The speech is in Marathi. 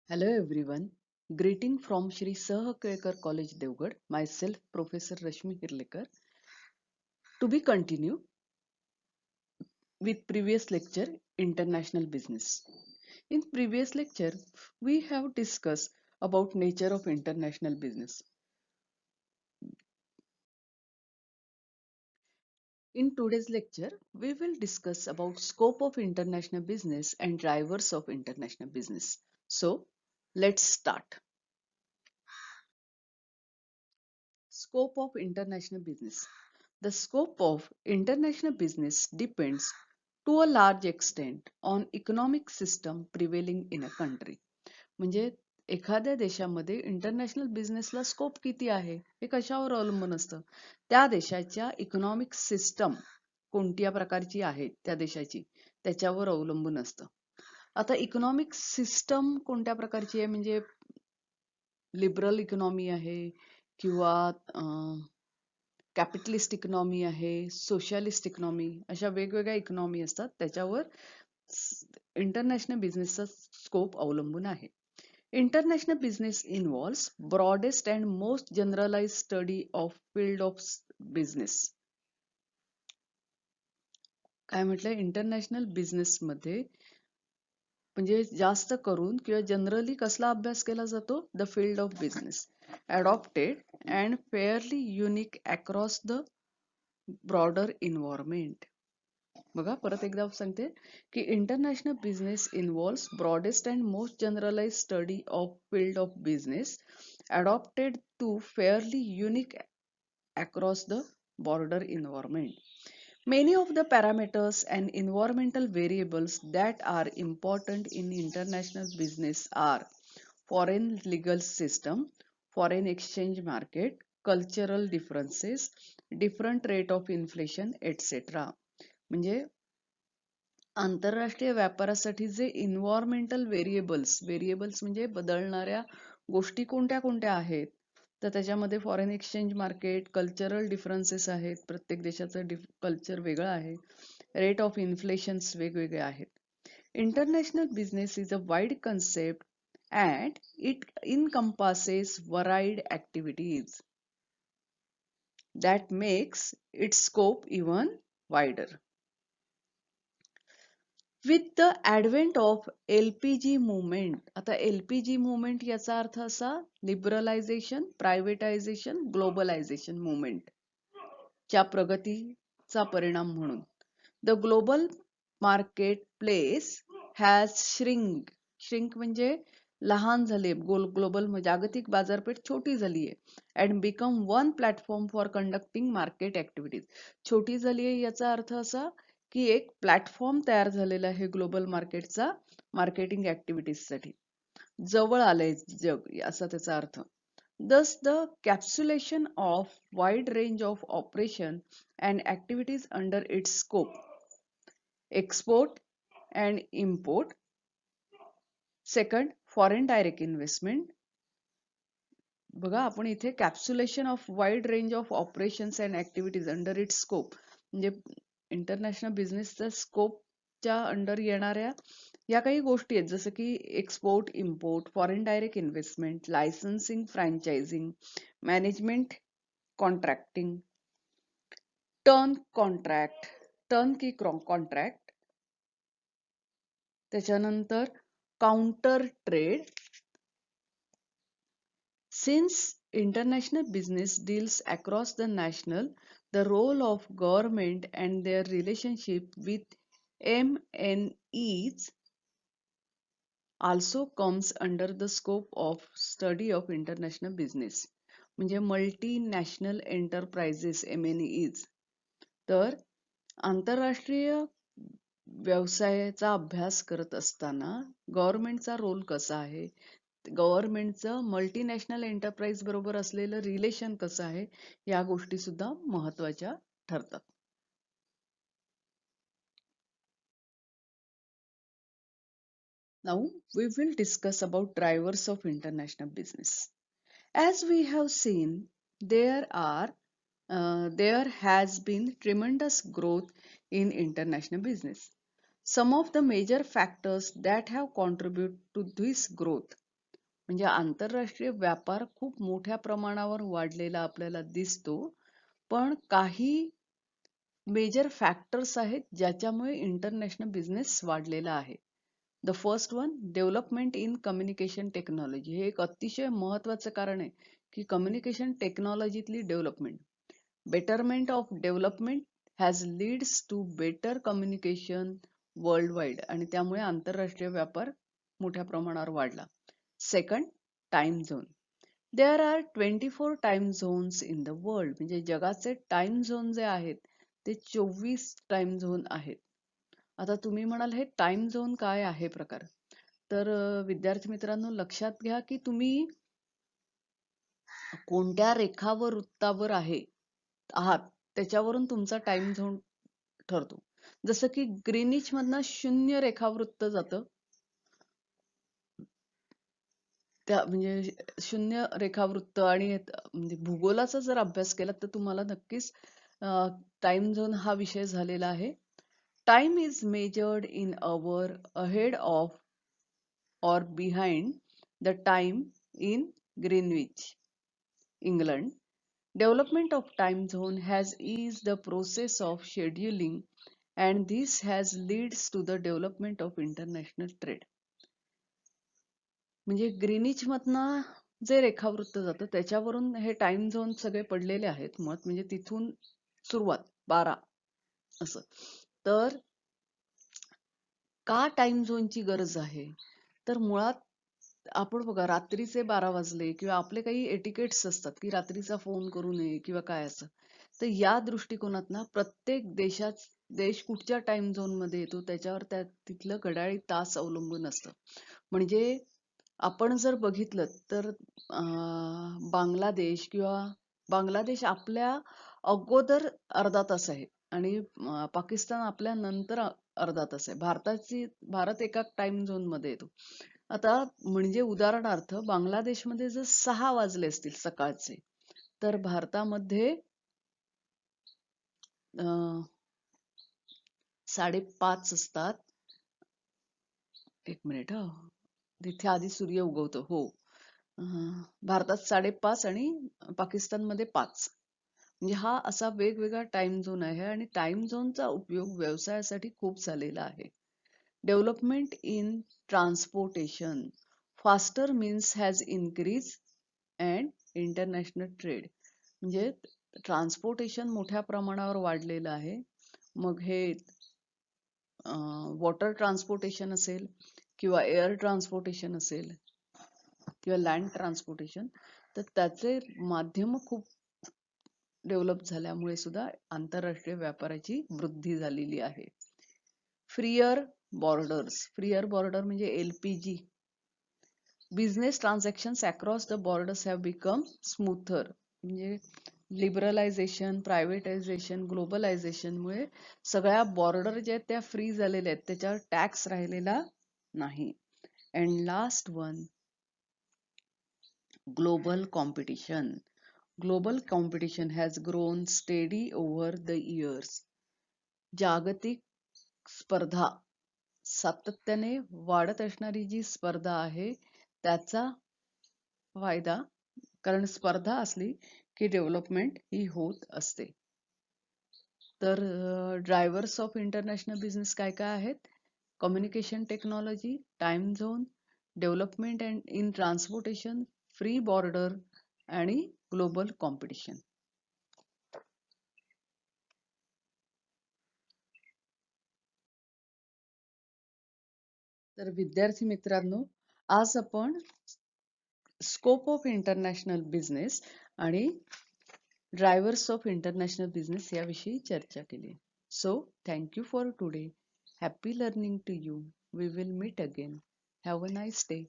Hello everyone. Greeting from Shri Sahakekar College Devgad. Myself Professor Rashmi Hirlekar. To be continued with previous lecture International Business. In previous lecture we have discussed about nature of international business. In today's lecture we will discuss about scope of international business and drivers of international business. So let's start. Scope of international business. The scope of international business depends to a large extent on economic system prevailing in a country. म्हणजे एखाद्या देशामध्ये इंटरनॅशनल बिझनेसला स्कोप किती आहे हे कशावर अवलंबून असतं. त्या देशाच्या इकॉनॉमिक सिस्टम कोणत्या प्रकारची आहे त्या देशाची त्याच्यावर अवलंबून असतं. आता इकॉनॉमिक सिस्टम कोणत्या प्रकारची आहे म्हणजे लिबरल इकॉनॉमी आहे किंवा कॅपिटलिस्ट इकॉनॉमी आहे, सोशलिस्ट इकॉनॉमी, अशा वेगवेगळ्या इकॉनॉमी असतात त्याच्यावर इंटरनॅशनल बिझनेसचा स्कोप अवलंबून आहे. International business involves broadest and most generalise study of field of business. काय म्हटलंय इंटरनॅशनल बिझनेस मध्ये म्हणजे जास्त करून किंवा जनरली कसला अभ्यास केला जातो the field of business adopted and fairly unique across the broader environment. बघा परत एकदा सांगते की international business involves broadest and most generalise study of field of business adopted to fairly unique across the border environment. Many of the parameters and environmental variables that are important in international business are foreign legal system, foreign exchange market, cultural differences, different rate of inflation, etc. म्हणजे आंतरराष्ट्रीय व्यापारासाठी जे इन्व्हायरमेंटल व्हेरिएबल्स म्हणजे बदलणाऱ्या गोष्टी कोणत्या कोणत्या आहेत तर त्याच्यामध्ये foreign exchange market, cultural differences आहेत, प्रत्येक देशाचं कल्चर वेगळं आहे, रेट ऑफ इन्फ्लेशन्स वेगवेगळे आहेत. International business is a wide concept and it encompasses varied activities that makes its scope even wider. With the advent of LPG movement, आता LPG movement याचा अर्थ असा लिबरलायझेशन, प्रायव्हेटायझेशन, ग्लोबलायझेशन मुवमेंट च्या प्रगतीचा परिणाम म्हणून the global market place has shrink म्हणजे लहान झाले, ग्लोबल जागतिक बाजारपेठ छोटी झाली आहे and become one platform for conducting market activities. छोटी झाली आहे याचा अर्थ असा की एक प्लॅटफॉर्म तयार झालेला आहे ग्लोबल मार्केटचा मार्केटिंग ऍक्टिव्हिटीजसाठी. जवळ आलंय जग असा त्याचा अर्थ. Thus, the capsulation of wide range of operation and activities under its scope, export and import. Second, foreign direct investment. बघा आपण इथे encapsulation of wide range of operations and activities under its scope म्हणजे इंटरनॅशनल बिझनेसच्या स्कोपच्या अंडर येणाऱ्या या काही गोष्टी आहेत जसं की export, import, foreign direct investment, licensing, franchising, management, contracting, turnkey contract, त्याच्यानंतर counter trade. Since international business deals across the national, the role of government and their relationship with MNEs also comes under the scope of study of international business. म्हणजे मल्टीनॅशनल एंटरप्राइजेस MNEs. तर आंतरराष्ट्रीय व्यवसायाचा अभ्यास करत असताना गव्हर्नमेंटचा रोल कसा आहे, गव्हर्नमेंटचं मल्टीनॅशनल एंटरप्राइज बरोबर असलेलं रिलेशन कसं आहे या गोष्टी सुद्धा महत्वाच्या ठरतात. Now we will discuss about drivers of international business. As we have seen, there has been tremendous growth in international business. Some of the major factors that have contributed to this growth म्हणजे आंतरराष्ट्रीय व्यापार खूप मोठ्या प्रमाणावर वाढलेला आपल्याला दिसतो, पण काही मेजर फॅक्टर्स आहेत ज्याच्यामुळे इंटरनॅशनल बिझनेस वाढलेला आहे. The first one, development in communication technology. हे एक अतिशय महत्वाचं कारण आहे की कम्युनिकेशन टेक्नॉलॉजीतली development. Betterment of development has leads to better communication world wide, आणि त्यामुळे आंतरराष्ट्रीय व्यापार मोठ्या प्रमाणावर वाढला. Second, time zone. There are 24 time zones in the world. म्हणजे जगाचे टाइम झोन जे आहेत ते 24 टाइम झोन आहेत. आता तुम्ही म्हणाल हे टाइम झोन काय आहे प्रकार? तर विद्यार्थी मित्रांनो, लक्षात घ्या की तुम्ही कोणत्या रेखावृत्तावर आहात त्याच्यावरून तुमचा टाइम झोन ठरतो. जसं की ग्रीनिच मधनं 0 रेखावृत्त जातं, त्या म्हणजे 0 रेखावृत्त. आणि म्हणजे भूगोलाचा जर अभ्यास केला तर तुम्हाला नक्कीच टाइम झोन हा विषय झालेला आहे. Time is measured in our ahead of or behind the time in Greenwich, England. Development of time zone has eased the process of scheduling, and this has leads to the development of international trade. म्हणजे ग्रीनिच मधनं जे रेखावृत्त जातं त्याच्यावरून हे टाइम झोन सगळे पडलेले आहेत मत, म्हणजे तिथून सुरुवात 12 असं. तर का टाइम झोनची गरज आहे? तर मुळात आपण बघा, रात्रीचे 12 वाजले किंवा आपले काही एटिकेट्स असतात की रात्रीचा फोन करू नये किंवा काय असं, तर या दृष्टिकोनात ना प्रत्येक देश कुठच्या टाइम झोन मध्ये येतो त्याच्यावर तिथलं घड्याळी तास अवलंबून असतं. म्हणजे आपण जर बघितलं तर बांगलादेश आपल्या अगोदर अर्धा तास आहे आणि पाकिस्तान आपल्या नंतर अर्धा तास आहे. भारत एका टाइम झोन मध्ये येतो. आता म्हणजे उदाहरणार्थ बांगलादेशमध्ये जर 6 वाजले असतील सकाळचे, तर भारतामध्ये 5:30 असतात. एक मिनिट हा, तिथे आधी सूर्य उगवतो. हो, भारतात 5:30 आणि पाकिस्तानमध्ये 5. म्हणजे हा असा वेगवेगळा टाइम झोन आहे आणि टाइम झोनचा उपयोग व्यवसायासाठी खूप झालेला आहे. Development in transportation. Faster means has increase and international trade. म्हणजे ट्रान्सपोर्टेशन मोठ्या प्रमाणावर वाढलेलं आहे. मग हे वॉटर ट्रान्सपोर्टेशन असेल किंवा एअर ट्रान्सपोर्टेशन असेल किंवा लँड ट्रान्सपोर्टेशन, तर त्याचे माध्यम खूप डेव्हलप झाल्यामुळे सुद्धा आंतरराष्ट्रीय व्यापाराची वृद्धी झालेली आहे. फ्रीयर बॉर्डर म्हणजे LPG. Business transactions across the borders have become smoother. म्हणजे लिबरलायझेशन, प्रायव्हेटायझेशन, ग्लोबलायझेशनमुळे सगळ्या बॉर्डर ज्या त्या फ्री झालेल्या आहेत, त्याच्यावर टॅक्स राहिलेला नाही. And last one, global competition. Global competition has grown steady over the years. जागतिक स्पर्धा सातत्याने वाढत असणारी जी स्पर्धा आहे त्याचा फायदा, कारण स्पर्धा असली की डेव्हलपमेंट ही होत असते. तर ड्रायव्हर्स ऑफ इंटरनॅशनल बिझनेस काय काय आहेत? Communication technology, time zone, development and in transportation, free border आणि ग्लोबल कॉम्पिटिशन. तर विद्यार्थी मित्रांनो, आज आपण स्कोप ऑफ इंटरनॅशनल बिझनेस आणि ड्रायव्हर्स ऑफ इंटरनॅशनल बिझनेस याविषयी चर्चा केली. So thank you for today. Happy learning to you. We will meet again. Have a nice day.